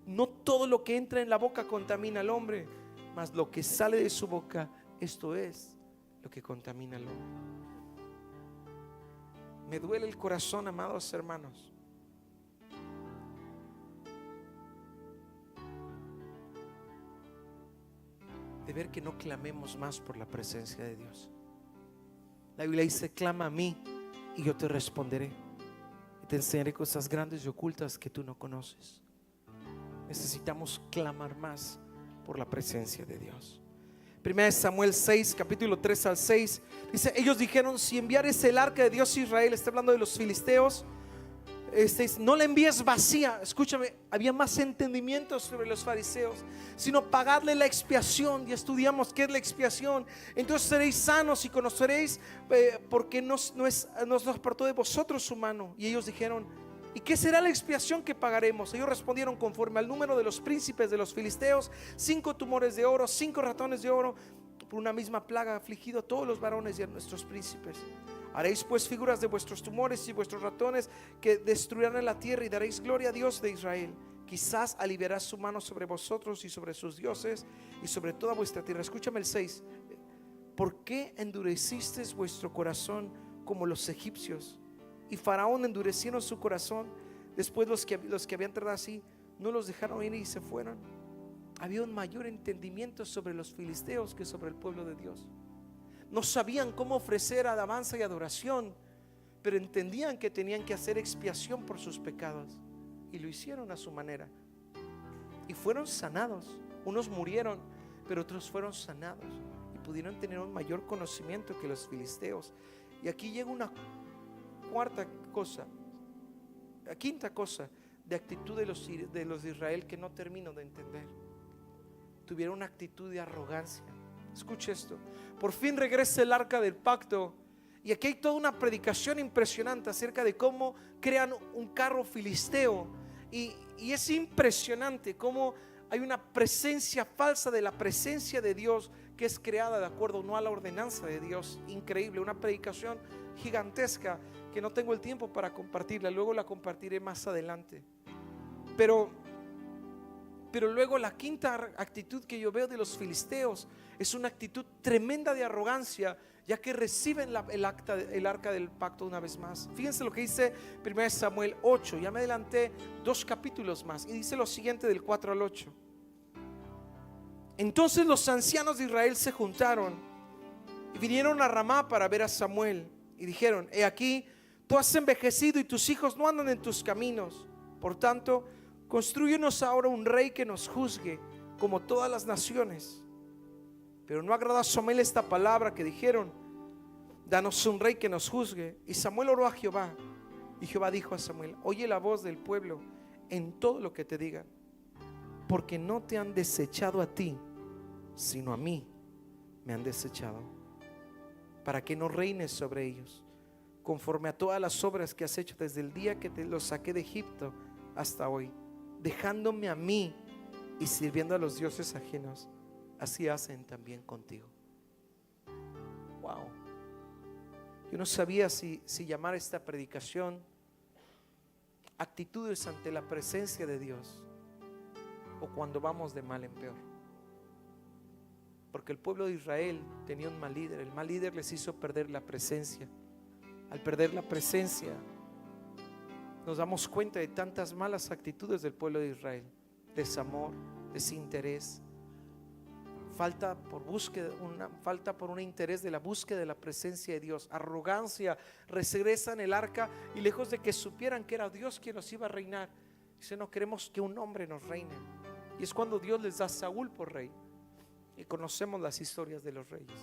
no todo lo que entra en la boca contamina al hombre, mas lo que sale de su boca, esto es lo que contamina al hombre. Me duele el corazón, amados hermanos, de ver que no clamemos más por la presencia de Dios. La Biblia dice: clama a mí y yo te responderé y te enseñaré cosas grandes y ocultas que tú no conoces. Necesitamos clamar más por la presencia de Dios. Primera de Samuel 6, capítulo 3 al 6 dice: ellos dijeron: si enviares el arca de Dios a Israel, está hablando de los filisteos, no la envíes vacía. Escúchame, había más entendimiento sobre los fariseos, sino pagadle la expiación. Y estudiamos qué es la expiación. Entonces seréis sanos y conoceréis porque nos apartó de vosotros su mano. Y ellos dijeron: ¿y qué será la expiación que pagaremos? Ellos respondieron: conforme al número de los príncipes de los filisteos, 5 tumores de oro, 5 ratones de oro. Por una misma plaga ha afligido a todos los varones y a nuestros príncipes. Haréis pues figuras de vuestros tumores y vuestros ratones que destruirán la tierra, y daréis gloria a Dios de Israel. Quizás aliviará su mano sobre vosotros y sobre sus dioses y sobre toda vuestra tierra. Escúchame el 6. ¿Por qué endurecisteis vuestro corazón como los egipcios? Y Faraón endurecieron su corazón. Después los que habían tratado así, no los dejaron ir y se fueron. Había un mayor entendimiento sobre los filisteos que sobre el pueblo de Dios. No sabían cómo ofrecer alabanza y adoración, pero entendían que tenían que hacer expiación por sus pecados, y lo hicieron a su manera y fueron sanados. Unos murieron, pero otros fueron sanados y pudieron tener un mayor conocimiento que los filisteos. Y aquí llega una quinta cosa de actitud de los de Israel que no termino de entender. Tuvieron una actitud de arrogancia. Escuche esto: por fin regresa el arca del pacto, y aquí hay toda una predicación impresionante acerca de cómo crean un carro filisteo, y es impresionante cómo hay una presencia falsa de la presencia de Dios que es creada de acuerdo no a la ordenanza de Dios. Increíble, una predicación gigantesca que no tengo el tiempo para compartirla, luego la compartiré más adelante. Pero luego la quinta actitud que yo veo de los filisteos es una actitud tremenda de arrogancia, ya que reciben el arca del pacto una vez más. Fíjense lo que dice 1 Samuel 8. Ya me adelanté 2 capítulos más, y dice lo siguiente del 4 al 8. Entonces los ancianos de Israel se juntaron y vinieron a Ramá para ver a Samuel, y dijeron: he aquí, tú has envejecido y tus hijos no andan en tus caminos. Por tanto, constrúyenos ahora un rey que nos juzgue como todas las naciones. Pero no agradó a Samuel esta palabra que dijeron: danos un rey que nos juzgue. Y Samuel oró a Jehová, y Jehová dijo a Samuel: oye la voz del pueblo en todo lo que te digan, porque no te han desechado a ti, sino a mí me han desechado, para que no reines sobre ellos, conforme a todas las obras que has hecho desde el día que te los saqué de Egipto hasta hoy, dejándome a mí y sirviendo a los dioses ajenos. Así hacen también contigo. Wow. Yo no sabía si llamar esta predicación actitudes ante la presencia de Dios o cuando vamos de mal en peor. Porque el pueblo de Israel tenía un mal líder. El mal líder les hizo perder la presencia. Al perder la presencia, nos damos cuenta de tantas malas actitudes del pueblo de Israel: desamor, desinterés, falta por un interés de la búsqueda de la presencia de Dios, arrogancia. Regresan el arca y lejos de que supieran que era Dios quien nos iba a reinar, dice: no queremos que un hombre nos reine. Y es cuando Dios les da a Saúl por rey. Y conocemos las historias de los reyes.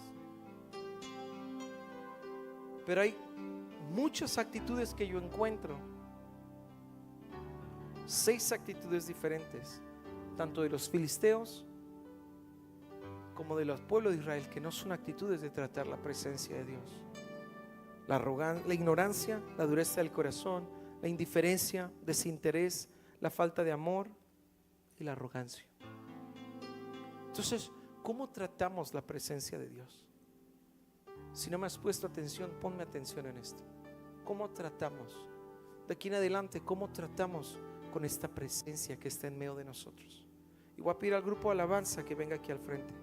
Pero hay muchas actitudes que yo encuentro, 6 actitudes diferentes, tanto de los filisteos como de los pueblos de Israel, que no son actitudes de tratar la presencia de Dios. La ignorancia, la dureza del corazón, la indiferencia, desinterés, la falta de amor y la arrogancia. Entonces, ¿cómo tratamos la presencia de Dios? Si no me has puesto atención, ponme atención en esto. ¿Cómo tratamos? De aquí en adelante, ¿cómo tratamos con esta presencia que está en medio de nosotros? Y voy a pedir al grupo de alabanza que venga aquí al frente.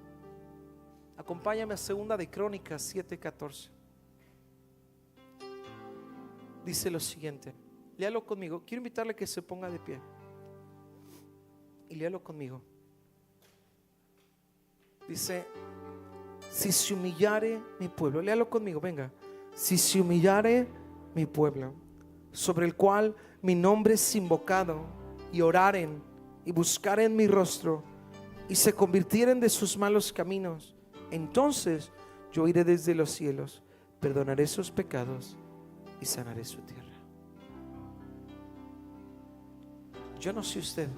Acompáñame a 2 de Crónicas 7:14. Dice lo siguiente. Léalo conmigo. Quiero invitarle a que se ponga de pie y léalo conmigo. Dice: si se humillare mi pueblo, léalo conmigo, venga. Si se humillare mi pueblo, sobre el cual mi nombre es invocado, y oraren y buscaren mi rostro, y se convirtieren de sus malos caminos, entonces yo iré desde los cielos, perdonaré sus pecados y sanaré su tierra. Yo no sé usted,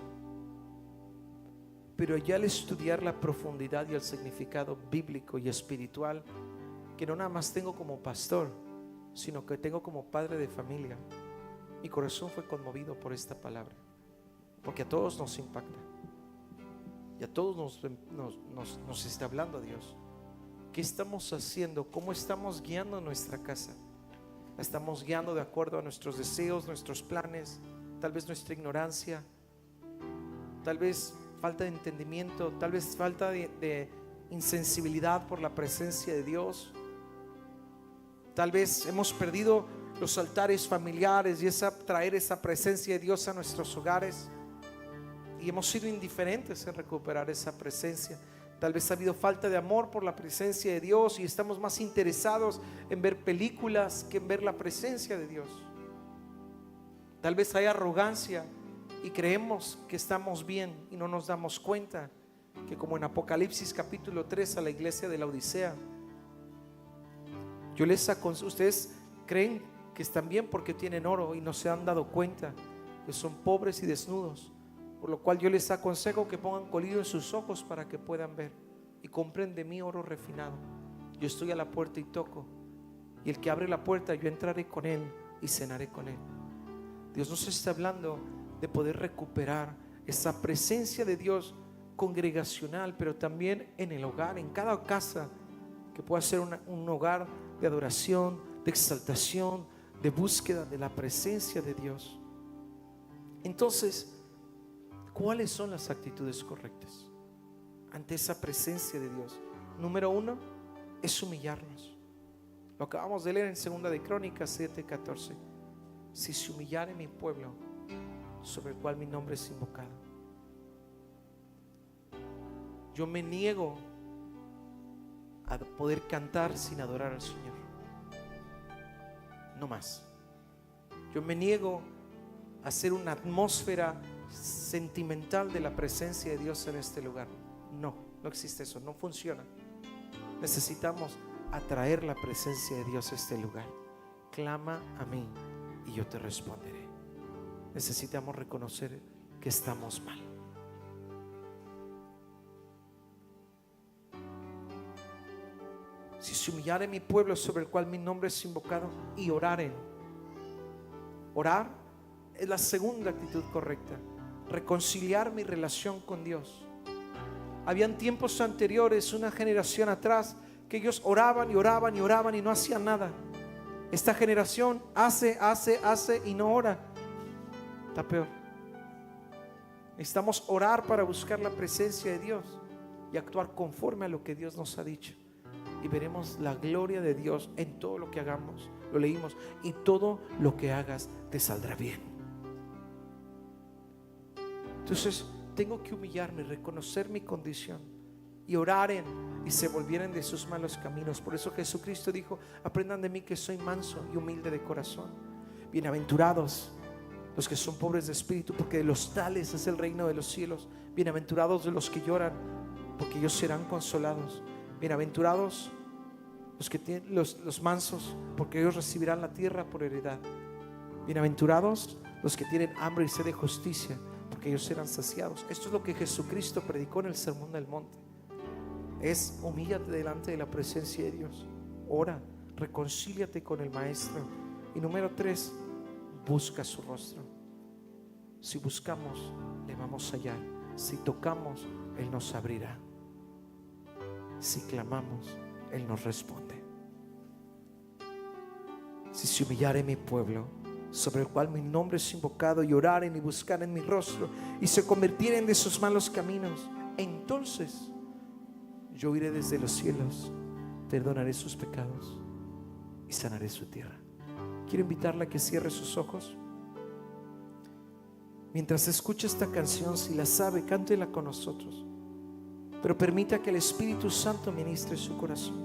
pero ya al estudiar la profundidad y el significado bíblico y espiritual, que no nada más tengo como pastor, sino que tengo como padre de familia, mi corazón fue conmovido por esta palabra, porque a todos nos impacta y a todos nos está hablando Dios. ¿Qué estamos haciendo? ¿Cómo estamos guiando nuestra casa? ¿La estamos guiando de acuerdo a nuestros deseos, nuestros planes? Tal vez nuestra ignorancia, tal vez falta de entendimiento, tal vez falta de insensibilidad por la presencia de Dios. Tal vez hemos perdido los altares familiares y traer esa presencia de Dios a nuestros hogares, y hemos sido indiferentes en recuperar esa presencia. Tal vez ha habido falta de amor por la presencia de Dios y estamos más interesados en ver películas que en ver la presencia de Dios. Tal vez hay arrogancia y creemos que estamos bien y no nos damos cuenta que, como en Apocalipsis capítulo 3 a la iglesia de la Odisea, ustedes creen que están bien porque tienen oro y no se han dado cuenta que son pobres y desnudos, por lo cual yo les aconsejo que pongan colirio en sus ojos para que puedan ver y compren de mí oro refinado. Yo estoy a la puerta y toco, y el que abre la puerta, yo entraré con él y cenaré con él. Dios nos está hablando de poder recuperar esa presencia de Dios congregacional, pero también en el hogar, en cada casa, que pueda ser un hogar de adoración, de exaltación, de búsqueda de la presencia de Dios. Entonces, ¿cuáles son las actitudes correctas ante esa presencia de Dios? Número 1 es humillarnos. Lo acabamos de leer en 2 de Crónicas 7:14. Si se humillare mi pueblo, sobre el cual mi nombre es invocado. Yo me niego a poder cantar sin adorar al Señor. No más. Yo me niego a hacer una atmósfera sentimental de la presencia de Dios en este lugar. No existe eso, no funciona. Necesitamos atraer la presencia de Dios a este lugar. Clama a mí y yo te responderé. Necesitamos reconocer que estamos mal. Si se humillare mi pueblo, sobre el cual mi nombre es invocado, y oraren. Orar es la segunda actitud correcta. Reconciliar mi relación con Dios. Habían tiempos anteriores, una generación atrás, que ellos oraban y oraban y oraban y no hacían nada. Esta generación hace y no ora. Está peor. Necesitamos orar para buscar la presencia de Dios y actuar conforme a lo que Dios nos ha dicho. Y veremos la gloria de Dios en todo lo que hagamos. Lo leímos. Y todo lo que hagas te saldrá bien. Entonces tengo que humillarme, reconocer mi condición y orar y se volvieran de sus malos caminos. Por eso Jesucristo dijo: aprendan de mí que soy manso y humilde de corazón. Bienaventurados los que son pobres de espíritu, porque de los tales es el reino de los cielos. Bienaventurados de los que lloran, porque ellos serán consolados. Bienaventurados los que tienen los mansos, porque ellos recibirán la tierra por heredad. Bienaventurados los que tienen hambre y sed de justicia, porque ellos serán saciados. Esto es lo que Jesucristo predicó en el Sermón del Monte. Es: humíllate delante de la presencia de Dios, ora, reconcíliate con el Maestro. Y número 3, busca su rostro. Si buscamos, le vamos a hallar. Si tocamos, Él nos abrirá. Si clamamos, Él nos responde. Si se humillare mi pueblo, sobre el cual mi nombre es invocado, y oraren y buscaren mi rostro, y se convirtieren de sus malos caminos, entonces yo iré desde los cielos, perdonaré sus pecados y sanaré su tierra. Quiero invitarla a que cierre sus ojos. Mientras escucha esta canción, si la sabe, cántela con nosotros, pero permita que el Espíritu Santo ministre su corazón.